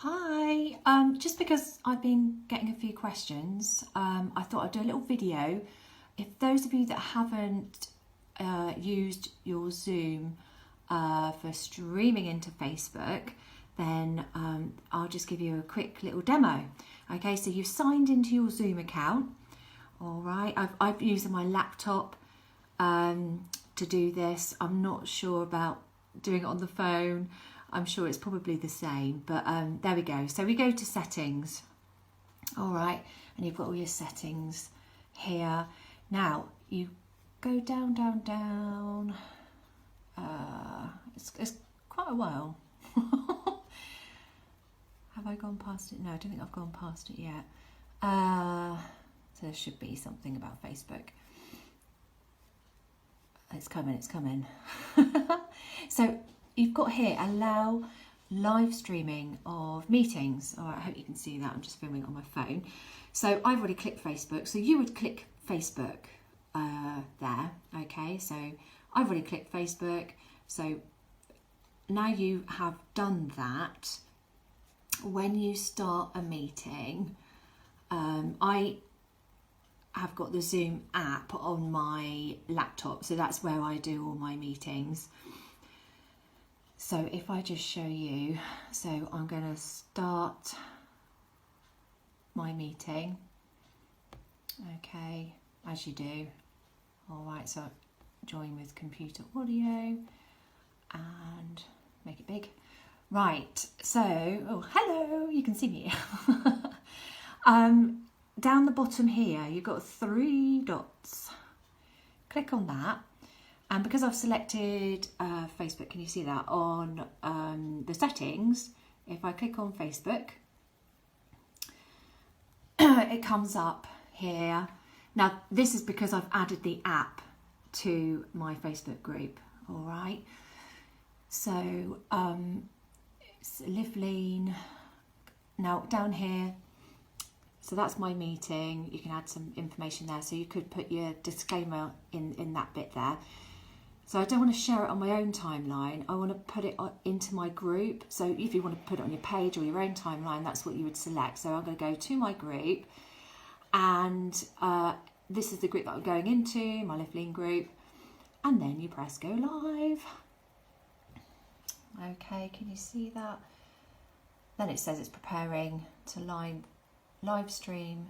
Hi, just because I've been getting a few questions, I thought I'd do a little video. If those of you that haven't used your Zoom for streaming into Facebook, then I'll just give you a quick little demo. Okay, so you've signed into your Zoom account. All right, I've used my laptop to do this. I'm not sure about doing it on the phone. I'm sure it's probably the same, but there we go. So we go to settings, all right, and you've got all your settings here. Now you go down, down, down. It's quite a while. Have I gone past it? No, I don't think I've gone past it yet. So there should be something about Facebook. It's coming, it's coming. So you've got here, allow live streaming of meetings. All right, I hope you can see that. I'm just filming it on my phone. So I've already clicked Facebook. So you would click Facebook there. Okay, so I've already clicked Facebook. So now you have done that. When you start a meeting, I have got the Zoom app on my laptop. So that's where I do all my meetings. So if I just show you, so I'm going to start my meeting, okay, as you do. All right, so join with computer audio and make it big. Right, so, oh, hello, you can see me. Down the bottom here, you've got 3 dots. Click on that. And because I've selected Facebook, can you see that on the settings? If I click on Facebook, it comes up here. Now, this is because I've added the app to my Facebook group, all right? So, it's Liveline. Now, down here, so that's my meeting. You can add some information there. So you could put your disclaimer in that bit there. So I don't want to share it on my own timeline. I want to put it into my group. So if you want to put it on your page or your own timeline, that's what you would select. So I'm going to go to my group, and this is the group that I'm going into, my Liveline group, and then you press go live. Okay, can you see that? Then it says it's preparing to live stream,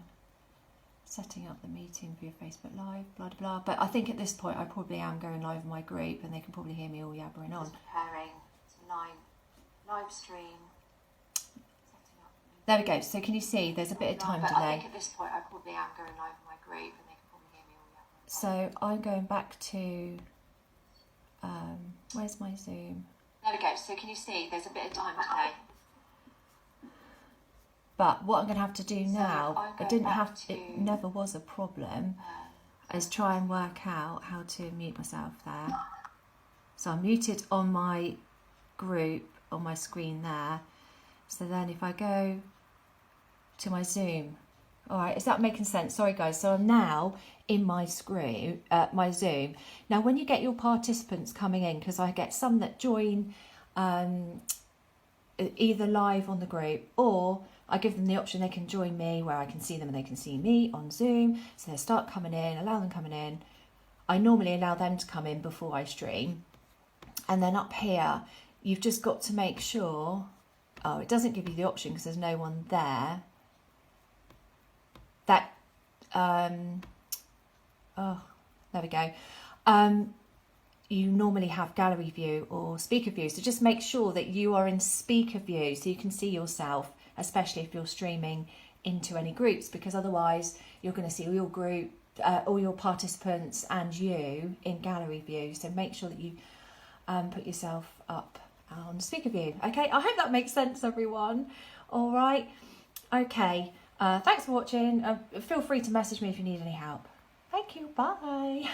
setting up the meeting for your Facebook Live, blah, blah, blah. But I think at this point I probably am going live in my group and they can probably hear me all yabbering on. Preparing to live stream. There we go. So can you see there's a bit of time delay? I think at this point I probably am going live in my group and they can probably hear me all yabbering on. So I'm going back to, where's my Zoom? There we go. So can you see there's a bit of time delay? But what I'm going to have to do now, it never was a problem, is try and work out how to mute myself there. So I'm muted on my group, on my screen there. So then if I go to my Zoom, all right, is that making sense? Sorry guys, so I'm now in my screen, my Zoom. Now when you get your participants coming in, because I get some that join either live on the group, or I give them the option they can join me where I can see them and they can see me on Zoom. So they start coming in, allow them coming in. I normally allow them to come in before I stream. And then up here, you've just got to make sure, oh, it doesn't give you the option because there's no one there. That, oh, there we go. You normally have gallery view or speaker view. So just make sure that you are in speaker view so you can see yourself, especially if you're streaming into any groups, because otherwise you're going to see all your group, all your participants and you in gallery view. So make sure that you put yourself up on speaker view. Okay, I hope that makes sense, everyone. All right. Okay, thanks for watching. Feel free to message me if you need any help. Thank you. Bye.